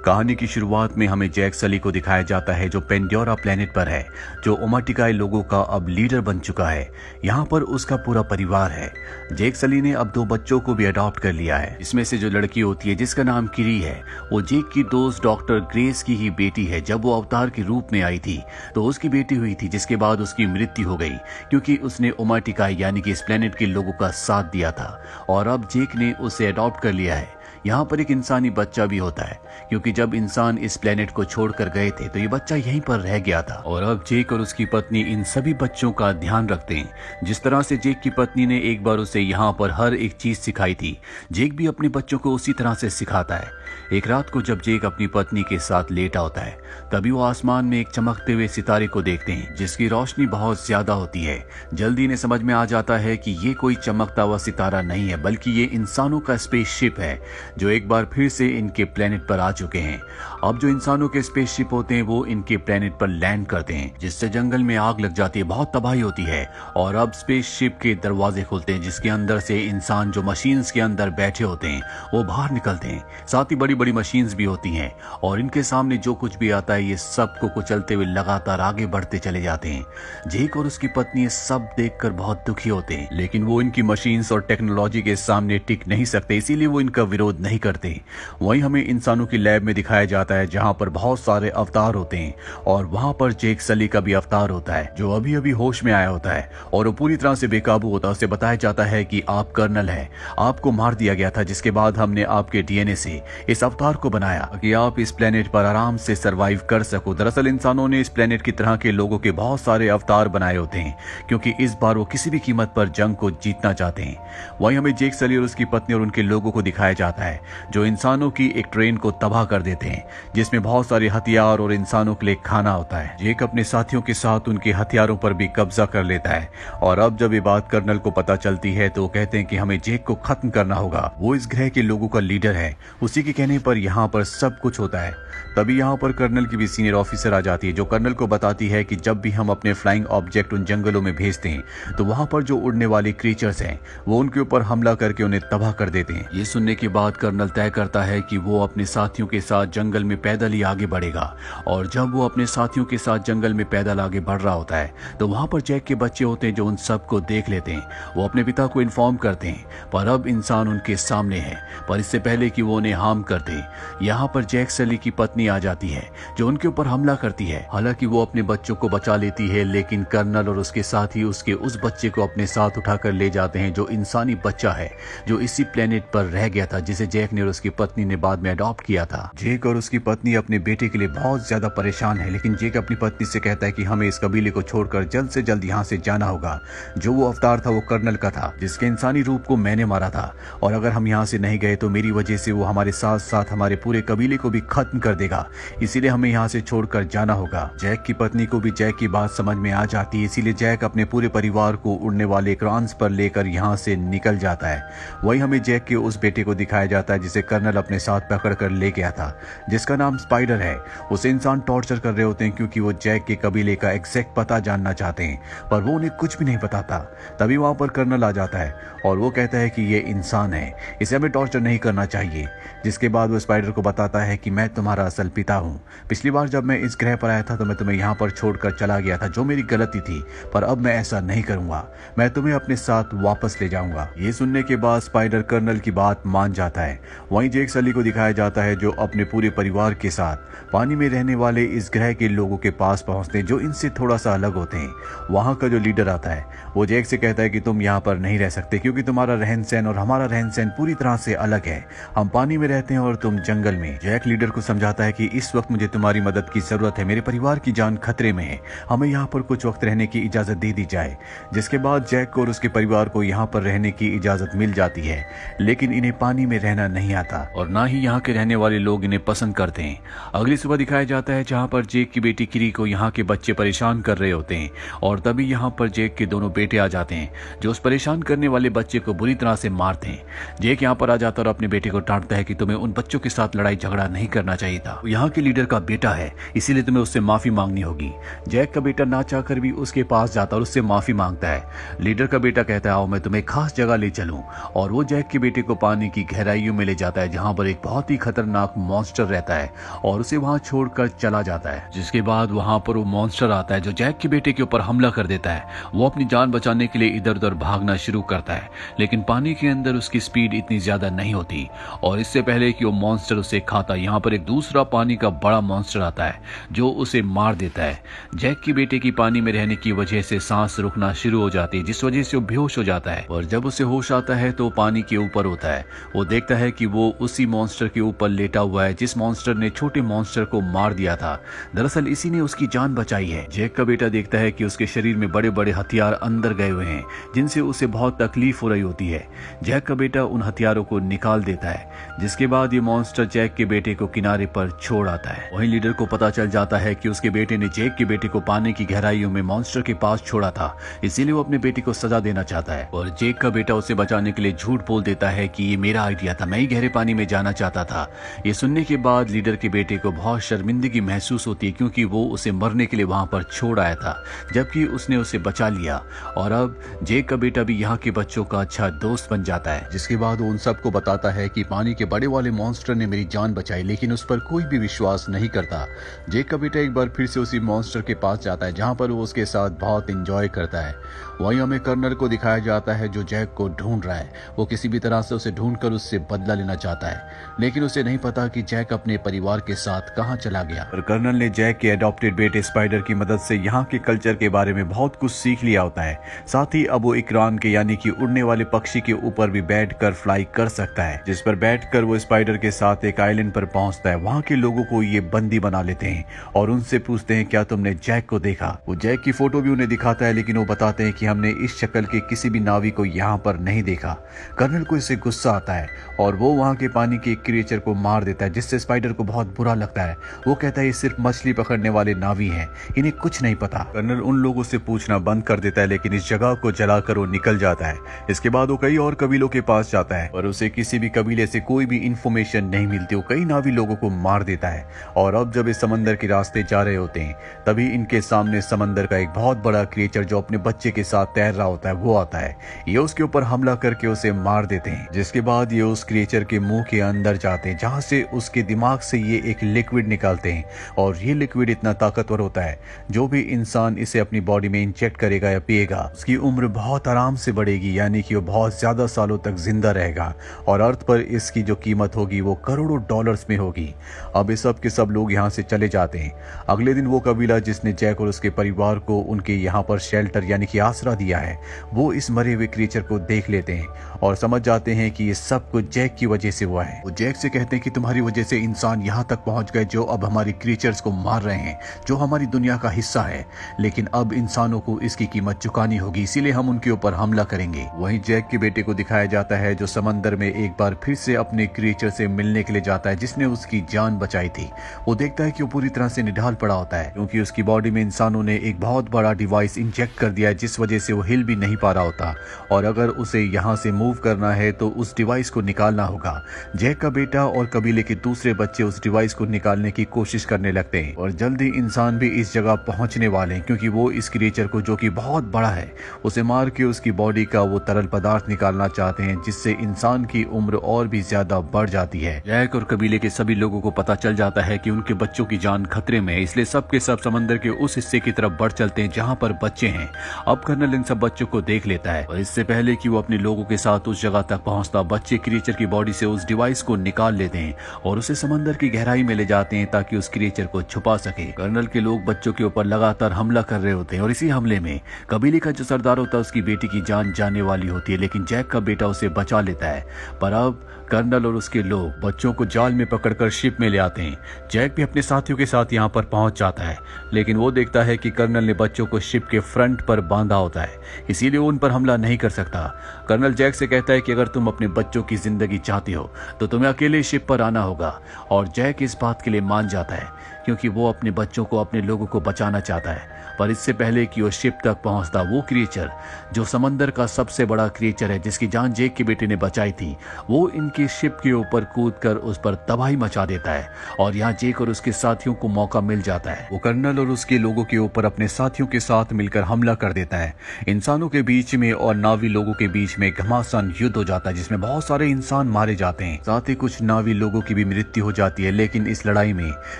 कहानी की शुरुआत में हमें जैक सली को दिखाया जाता है जो पेंडोरा प्लेनेट पर है, जो ओमाटिकाई लोगों का अब लीडर बन चुका है। यहाँ पर उसका पूरा परिवार है। जैक सली ने अब 2 बच्चों को भी अडॉप्ट कर लिया है। इसमें से जो लड़की होती है जिसका नाम किरी है, वो जैक की दोस्त डॉक्टर ग्रेस की ही बेटी है। जब वो अवतार के रूप में आई थी तो उसकी बेटी हुई थी, जिसके बाद उसकी मृत्यु हो गई क्योंकि उसने ओमाटिकाई यानी कि इस प्लेनेट के लोगों का साथ दिया था। और अब जैक ने उसे अडॉप्ट कर लिया है। यहाँ पर एक इंसानी बच्चा भी होता है क्योंकि जब इंसान इस प्लेनेट को छोड़कर गए थे तो ये बच्चा यहीं पर रह गया था। और अब जैक और उसकी पत्नी इन सभी बच्चों का ध्यान रखते हैं। जिस तरह से जैक की पत्नी ने एक बार उसे यहाँ पर हर एक चीज सिखाई थी, जैक भी अपने बच्चों को उसी तरह से सिखाता है। एक रात को जब जैक अपनी पत्नी के साथ लेटा होता है, तभी वो आसमान में एक चमकते हुए सितारे को देखते हैं जिसकी रोशनी बहुत ज्यादा होती है। जल्दी इन्हें समझ में आ जाता है कि ये कोई चमकता हुआ सितारा नहीं है, बल्कि ये इंसानों का स्पेसशिप है जो एक बार फिर से इनके प्लेनेट पर आ चुके हैं। अब जो इंसानों के स्पेसशिप होते हैं वो इनके प्लेनेट पर लैंड करते हैं, जिससे जंगल में आग लग जाती है, बहुत तबाही होती है। और अब स्पेसशिप के दरवाजे खुलते हैं जिसके अंदर से इंसान जो मशीन्स के अंदर बैठे होते हैं वो बाहर निकलते हैं। साथ ही बड़ी बड़ी मशीन्स भी होती हैं और इनके सामने जो कुछ भी आता है ये सबको कुचलते हुए लगातार आगे बढ़ते चले जाते हैं। जैक और उसकी पत्नी सब देखकर बहुत दुखी होते हैं, लेकिन वो इनकी मशीन्स और टेक्नोलॉजी के सामने टिक नहीं सकते, इसीलिए वो इनका विरोध नहीं करते। वहीं हमें इंसानों की लैब में दिखाया जाता है जहां पर बहुत सारे अवतार होते हैं और वहां पर जैक सली का भी अवतार होता है जो अभी अभी होश में आया होता है और वो पूरी तरह से बेकाबू होता है। उसे बताया जाता है कि आप कर्नल है, आपको मार दिया गया था, जिसके बाद हमने आपके डीएनए से इस अवतार को बनाया कि आप इस प्लेनेट पर आराम से सरवाइव कर सको। दरअसल इंसानों ने इस प्लेनेट की तरह के लोगों के बहुत सारे अवतार बनाए होते हैं क्योंकि इस बार वो किसी भी कीमत पर जंग को जीतना चाहते हैं। वहीं हमें जैक सली और उसकी पत्नी और उनके लोगों को दिखाया जाता है जो इंसानों की एक ट्रेन को तबाह कर देते हैं जिसमें बहुत सारे हथियार और इंसानों के लिए खाना होता है। जैक अपने साथियों के साथ उनके हथियारों पर भी कब्जा कर लेता है और अब जब ये बात कर्नल को पता चलती है तो वो कहते हैं कि हमें जैक को खत्म करना होगा। वो इस ग्रह के लोगों का लीडर है, उसी के कहने पर यहाँ पर सब कुछ होता है। तभी यहाँ पर कर्नल की भी सीनियर ऑफिसर आ जाती है जो कर्नल को बताती है कि जब भी हम अपने फ्लाइंग ऑब्जेक्ट उन जंगलों में भेजते हैं तो वहां पर जो उड़ने वाली क्रीचर्स हैं वो उनके ऊपर हमला करके उन्हें तबाह कर देते हैं। ये सुनने के बाद कर्नल तय करता है कि वो अपने साथियों के साथ जंगल में पैदल ही आगे बढ़ेगा। और जब वो अपने साथियों के साथ जंगल में पैदल आगे बढ़ रहा होता है तो वहां पर जैक के बच्चे होते हैं जो उन सबको देख लेते हैं। वो अपने पिता को इन्फॉर्म करते हैं पर अब इंसान उनके सामने है, पर इससे पहले कि वो उन्हें हार्म कर दे यहाँ पर जैक सली की पत्नी आ जाती है जो उनके ऊपर हमला करती है। हालांकि वो अपने बच्चों को बचा लेती है, लेकिन कर्नल और उसके साथी उसके उस बच्चे को अपने साथ उठाकर ले जाते हैं जो इंसानी बच्चा है जो इसी प्लेनेट पर रह गया था, जिसे जैक ने और उसकी पत्नी ने बाद में अडॉप्ट किया था। जैक और उसकी पत्नी अपने बेटे के लिए बहुत ज्यादा परेशान है, लेकिन जैक अपनी पत्नी से कहता है कि हमें इस कबीले को छोड़कर जल्द से जल्द यहाँ से जाना होगा। जो वो अवतार था वो कर्नल का था जिसके इंसानी रूप को मैंने मारा था, और अगर हम यहाँ से नहीं गए तो मेरी वजह से वो हमारे साथ साथ हमारे पूरे कबीले को भी खत्म कर देगा, इसीलिए हमें यहाँ से छोड़कर जाना होगा। जैक की पत्नी को भी जैक की बात समझ में आ जाती है, इसीलिए जैक अपने पूरे परिवार को उड़ने वाले क्रांस पर लेकर यहाँ से निकल जाता है। वहीं हमें जैक के उस बेटे को दिखाया जाता है जिसे कर्नल अपने साथ पकड़ कर ले गया था, जिसका नाम स्पाइडर है। उसे इंसान टॉर्चर कर रहे होते हैं क्योंकि वो जैक के कबीले का एग्जैक्ट पता जानना चाहते हैं, पर वो उन्हें कुछ भी नहीं बताता। तभी वहां पर कर्नल आ जाता है और वो कहता है कि ये इंसान है, इसे हमें टॉर्चर नहीं करना चाहिए। जिसके बाद वो स्पाइडर को बताता है कि मैं तुम्हारा असल पिता हूँ। पिछली बार जब मैं इस ग्रह पर आया था तो मैं तुम्हें यहाँ पर छोड़कर चला गया था, जो मेरी गलती थी, पर अब मैं ऐसा नहीं करूंगा, मैं तुम्हें अपने साथ वापस ले जाऊंगा। ये सुनने के बाद स्पाइडर कर्नल की बात मान जाता है। वहीं जैक सली को दिखाया जाता है जो अपने पूरे परिवार के साथ पानी में रहने वाले इस ग्रह के लोगों के पास पहुंचते हैं जो इनसे थोड़ा सा अलग होते हैं। वहां का जो लीडर आता है वो जैक से कहता है कि तुम यहाँ पर नहीं रह सकते क्योंकि तुम्हारा रहन सहन और हमारा रहन सहन पूरी तरह से अलग है। हम पानी में रहते हैं और तुम जंगल में। जैक लीडर को समझाता है कि इस वक्त मुझे तुम्हारी मदद की जरूरत है, मेरे परिवार की जान खतरे में है, हमें यहाँ पर कुछ वक्त रहने की इजाजत दे दी जाए। जिसके बाद जैक और उसके परिवार को यहाँ पर रहने की इजाजत मिल जाती है, लेकिन इन्हें पानी में रहना नहीं आता और ना ही यहाँ के रहने वाले लोग इन्हें पसंद करते हैं। अगली सुबह दिखाया जाता है जहाँ पर जैक की बेटी किरी को यहाँ के बच्चे परेशान कर रहे होते हैं और तभी यहाँ पर जैक के दोनों बेटे आ जाते हैं जो उस परेशान करने वाले बच्चे को बुरी तरह से मारते हैं। जैक यहाँ पर आ जाता है और अपने बेटे को डांटता है कि तुम्हें उन बच्चों के साथ लड़ाई झगड़ा नहीं करना चाहिए था, यहाँ के लीडर का बेटा है, इसीलिए तुम्हें उससे माफी मांगनी होगी। जैक का बेटा ना चाहकर भी उसके पास जाता और उससे माफी मांगता है। लीडर का बेटा कहता है आओ मैं तुम्हें खास जगह ले चलूं, और वो जैक के बेटे को पानी की गहराई गहराइयों में ले जाता है जहां पर एक बहुत ही खतरनाक मॉन्स्टर रहता है और उसे वहां छोड़कर चला जाता है। जिसके बाद वहां पर वो मॉन्स्टर आता है जो जैक के बेटे के ऊपर हमला कर देता है। वो अपनी जान बचाने के लिए इधर उधर भागना शुरू करता है, लेकिन पानी के अंदर उसकी स्पीड इतनी ज्यादा नहीं होती और इससे पहले कि वो मॉन्स्टर उसे खाता, यहाँ पर एक दूसरा पानी का बड़ा मॉन्स्टर आता है जो उसे मार देता है। जैक के बेटे की पानी में रहने की वजह से सांस रुकना शुरू हो जाती है, जिस वजह से वो बेहोश हो जाता है और जब उसे होश आता है तो पानी के ऊपर होता है। वो देखता है कि वो उसी मॉन्स्टर के ऊपर लेटा हुआ है जिस मॉन्स्टर ने छोटे मॉन्स्टर को मार दिया था। दरअसल इसी ने उसकी जान बचाई है। जैक का बेटा देखता है कि उसके शरीर में बड़े बड़े हथियार अंदर गए हुए हैं जिनसे उसे बहुत तकलीफ हो रही होती है। जैक का बेटा उन हथियारों को निकाल देता है, जिसके बाद ये मॉन्स्टर जैक के बेटे को किनारे पर छोड़ आता है। वहीं लीडर को पता चल जाता है कि उसके बेटे ने जैक के बेटे को पानी की गहराइयों में मॉन्स्टर के पास छोड़ा था, इसीलिए वो अपने बेटे को सजा देना चाहता है और जैक का बेटा उसे बचाने के लिए झूठ बोल देता है कि ये मेरा आइडिया था, मैं ही गहरे पानी में जाना चाहता था। ये सुनने के बाद लीडर के बेटे को बहुत शर्मिंदगी महसूस होती है क्योंकि वो उसे मरने के लिए वहां पर छोड़ आया था, जबकि उसने उसे बचा लिया और अब जैक का बेटा भी यहाँ के बच्चों का अच्छा दोस्त बन जाता है। जिसके बाद वो उन सबको बताता है कि पानी के बड़े वाले मॉन्स्टर ने मेरी जान बचाई, लेकिन उस पर कोई भी विश्वास नहीं करता। जैक का बेटा एक बार फिर से उसी मॉन्स्टर के पास जाता है जहां पर वो उसके साथ बहुत एंजॉय करता है। वहीं हमें कर्नल को दिखाया जाता है जो जैक को ढूंढ रहा है। वो किसी भी तरह से उसे ढूंढकर उससे बदला लेना चाहता है, लेकिन उसे नहीं पता कि जैक अपने परिवार के साथ कहां चला गया। और कर्नल ने जैक के एडॉप्टेड बेटे स्पाइडर की मदद से यहाँ के कल्चर के बारे में बहुत कुछ सीख लिया होता है। साथ ही अब वो इकरान के यानी कि उड़ने वाले पक्षी के ऊपर भी बैठकर फ्लाई कर सकता है, जिस पर बैठकर वो स्पाइडर के साथ एक आइलैंड पर पहुंचता है। वहां के लोगों को ये बंदी बना लेते हैं और उनसे पूछते हैं क्या तुमने जैक को देखा। वो जैक की फोटो भी उन्हें दिखाता है, लेकिन वो बताते हैं कि हमने इस शक्ल के किसी भी नावी को यहाँ पर नहीं देखा। कर्नल को इससे गुस्सा आता है और वो वहां के पानी के एक क्रिएचर को मार देता है, जिससे स्पाइडर को बहुत बुरा लगता है। वो कहता है ये सिर्फ मछली पकड़ने वाले नावी हैं, इन्हें कुछ नहीं पता। कर्नल उन लोगों से पूछना बंद कर देता है, लेकिन इस जगह को जलाकर वो निकल जाता है। इसके बाद वो कई और कबीलों के पास जाता है और उसे किसी भी कबीले से कोई भी इंफॉर्मेशन नहीं मिलती। वो कई नावी लोगों को मार देता है और अब जब इस समंदर के रास्ते जा रहे होते हैं तभी इनके सामने समंदर का एक बहुत बड़ा क्रिएचर जो अपने बच्चे के साथ तैर रहा होता है वो आता है। ये उसके ऊपर हमला करके उसे मार देते हैं, जिसके बाद ये उस क्रिएचर के मुंह के अंदर जाते हैं जहां से उसके दिमाग से ये एक लिक्विड निकालते हैं और ये लिक्विड इतना ताकतवर होता है जो भी इंसान इसे अपनी बॉडी में इंजेक्ट करेगा या पिएगा उसकी उम्र बहुत आराम से बढ़ेगी, यानी कि वो बहुत ज्यादा सालों तक जिंदा रहेगा और अर्थ पर इसकी जो कीमत होगी वो करोड़ों डॉलर्स में होगी। अब इस सब के सब लोग यहाँ से चले जाते हैं। अगले दिन वो कबीला जिसने जैक और उसके परिवार को उनके यहाँ पर शेल्टर यानी कि आसरा दिया है वो इस मरे हुए क्रिएचर को देख लेते हैं और समझ जाते हैं कि ये सब कुछ जैक की वजह से हुआ है। वो जैक से कहते हैं कि तुम्हारी वजह से इंसान यहाँ तक पहुंच गए जो अब हमारी क्रिएचर्स को मार रहे हैं, जो हमारी दुनिया का हिस्सा है, लेकिन अब इंसानों को इसकी कीमत चुकानी होगी, इसीलिए हम उनके ऊपर हमला करेंगे। वहीं जैक के बेटे को दिखाया जाता है जो समंदर में एक बार फिर से अपने क्रिएचर से मिलने के लिए जाता है जिसने उसकी जान बचाई थी। वो देखता है कि वो पूरी तरह से निढाल पड़ा होता है क्योंकि उसकी बॉडी में इंसानों ने एक बहुत बड़ा डिवाइस इंजेक्ट कर दिया है जिस वजह से वो हिल भी नहीं पा रहा होता और अगर उसे यहाँ से मूव करना है तो उस डिवाइस को निकालना होगा। जैक का बेटा और कबीले के दूसरे बच्चे उस डिवाइस को निकालने की कोशिश करने लगते हैं और जल्दी इंसान भी इस जगह पहुंचने वाले हैं क्योंकि वो इस क्रिएचर को जो कि बहुत बड़ा है उसे मार के उसकी बॉडी का वो तरल पदार्थ निकालना चाहते हैं जिससे इंसान की उम्र और भी ज्यादा बढ़ जाती है। जैक और कबीले के सभी लोगों को पता चल जाता है कि उनके बच्चों की जान खतरे में है, इसलिए सब के सब समंदर के उस हिस्से की तरफ बढ़ चलते हैं जहाँ पर बच्चे हैं। अब कर्नल इन सब बच्चों को देख लेता है और इससे पहले कि वो अपने लोगों के साथ उस जगह तक पहुंचता बच्चे क्रिएचर की बॉडी से उस डिवाइस को निकाल लेते हैं और उसे समंदर की गहराई में ले जाते हैं ताकि उस क्रिएचर को छुपा सके। कर्नल के लोग बच्चों के ऊपर लगातार हमला कर रहे होते हैं और इसी हमले में कबीले का जो सरदार होता है उसकी बेटी की जान जाने वाली होती है, लेकिन जैक का बेटा उसे बचा लेता है। पर अब कर्नल और उसके लोग बच्चों को जाल में पकड़कर शिप में ले आते हैं। जैक भी अपने साथियों के साथ यहाँ पर पहुंच जाता है, लेकिन वो देखता है कि कर्नल ने बच्चों को शिप के फ्रंट पर बांधा होता है, इसीलिए वो उन पर हमला नहीं कर सकता। कर्नल जैक से कहता है कि अगर तुम अपने बच्चों की जिंदगी चाहते हो तो तुम्हें अकेले शिप पर आना होगा और जैक इस बात के लिए मान जाता है क्योंकि वो अपने बच्चों को अपने लोगों को बचाना चाहता है। पर इससे पहले कि वो शिप तक पहुंचता, वो क्रिएचर जो समंदर का सबसे बड़ा क्रिएचर है, जिसकी जान जैक के बेटे ने बचाई थी, वो इनकी शिप के ऊपर कूदकर उस पर तबाही मचा देता है और यहाँ जैक और उसके साथियों को मौका मिल जाता है। वो कर्नल और उसके लोगों के ऊपर अपने साथियों के साथ मिलकर हमला कर देता है। इंसानों के बीच में और नावी लोगों के बीच में घमासान युद्ध हो जाता है, जिसमें बहुत सारे इंसान मारे जाते हैं, साथ ही कुछ नावी लोगों की भी मृत्यु हो जाती है। लेकिन इस लड़ाई में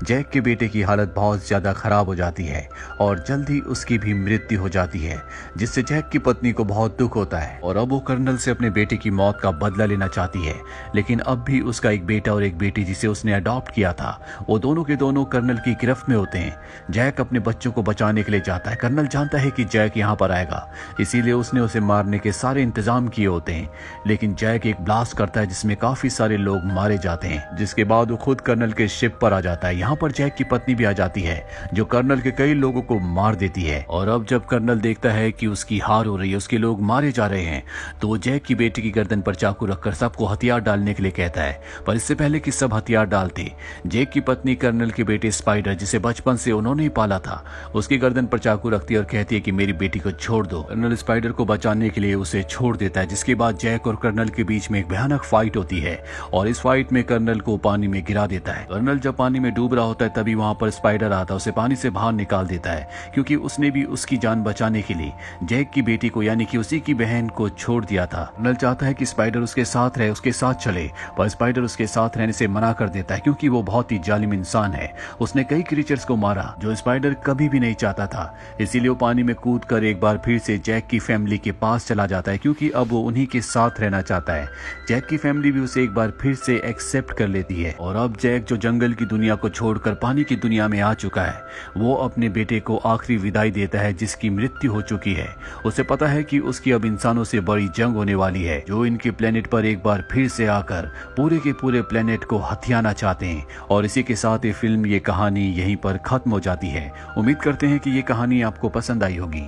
जैक के बेटे की हालत बहुत ज्यादा खराब हो जाती है और जल्दी उसकी भी मृत्यु हो जाती है, जिससे जैक की पत्नी को बहुत दुख होता है और अब वो कर्नल से अपने बेटे की मौत का बदला लेना चाहती है। लेकिन अब भी उसका एक बेटा और एक बेटी जिसे उसने अडॉप्ट किया था, वो दोनों के दोनों कर्नल की गिरफ्त में होते हैं। जैक अपने बच्चों को बचाने के लिए जाता है। कर्नल जानता है कि जैक यहाँ पर आएगा, इसीलिए उसने उसे मारने के सारे इंतजाम किए होते हैं। लेकिन जैक एक ब्लास्ट करता है जिसमें काफी सारे लोग मारे जाते हैं, जिसके बाद वो खुद कर्नल के शिप पर आ जाता है। यहाँ पर जैक की पत्नी भी आ जाती है जो कर्नल के कई लोगों को मार देती है। और अब जब कर्नल देखता है कि उसकी हार हो रही है, उसके लोग मारे जा रहे हैं, तो वो जैक की बेटी की गर्दन पर चाकू रखकर सबको हथियार डालने के लिए कहता है। पर इससे पहले कि सब हथियार डालते, जैक की पत्नी कर्नल के बेटे स्पाइडर, जिसे बचपन से उन्होंने ही पाला था, उसकी गर्दन पर चाकू रखती है और कहती है कि मेरी बेटी को छोड़ दो। कर्नल स्पाइडर को बचाने के लिए उसे छोड़ देता है, जिसके बाद जैक और कर्नल के बीच में एक भयानक फाइट होती है और इस फाइट में कर्नल को पानी में गिरा देता है। कर्नल जब पानी में डूब रहा होता है तभी वहां पर स्पाइडर आता है, उसे पानी से बाहर निकाल देता है, क्योंकि उसने भी उसकी जान बचाने के लिए जैक की बेटी को यानी कि उसी की बहन को छोड़ दिया था। कर्नल चाहता है कि स्पाइडर उसके साथ रहे, उसके साथ चले, पर स्पाइडर उसके साथ रहने से मना कर देता है, क्योंकि वो बहुत ही जालिम इंसान है। उसने कई क्रीचर्स को मारा जो स्पाइडर कभी भी नहीं चाहता था, इसीलिए वो पानी में कूदकर एक बार फिर से जैक की फैमिली के पास चला जाता है, क्योंकि अब वो उन्हीं के साथ रहना चाहता है। जैक की फैमिली भी उसे एक बार फिर से एक्सेप्ट कर लेती है और अब जैक जो जंगल की दुनिया को छोड़कर पानी की दुनिया में आ चुका है, वो अपने बेटे को आखिरी विदाई देता है जिसकी मृत्यु हो चुकी है। उसे पता है कि उसकी अब इंसानों से बड़ी जंग होने वाली है, जो इनके प्लेनेट पर एक बार फिर से आकर पूरे के पूरे प्लेनेट को हथियाना चाहते हैं। और इसी के साथ ये फिल्म, ये कहानी यहीं पर खत्म हो जाती है। उम्मीद करते हैं कि ये कहानी आपको पसंद आई होगी।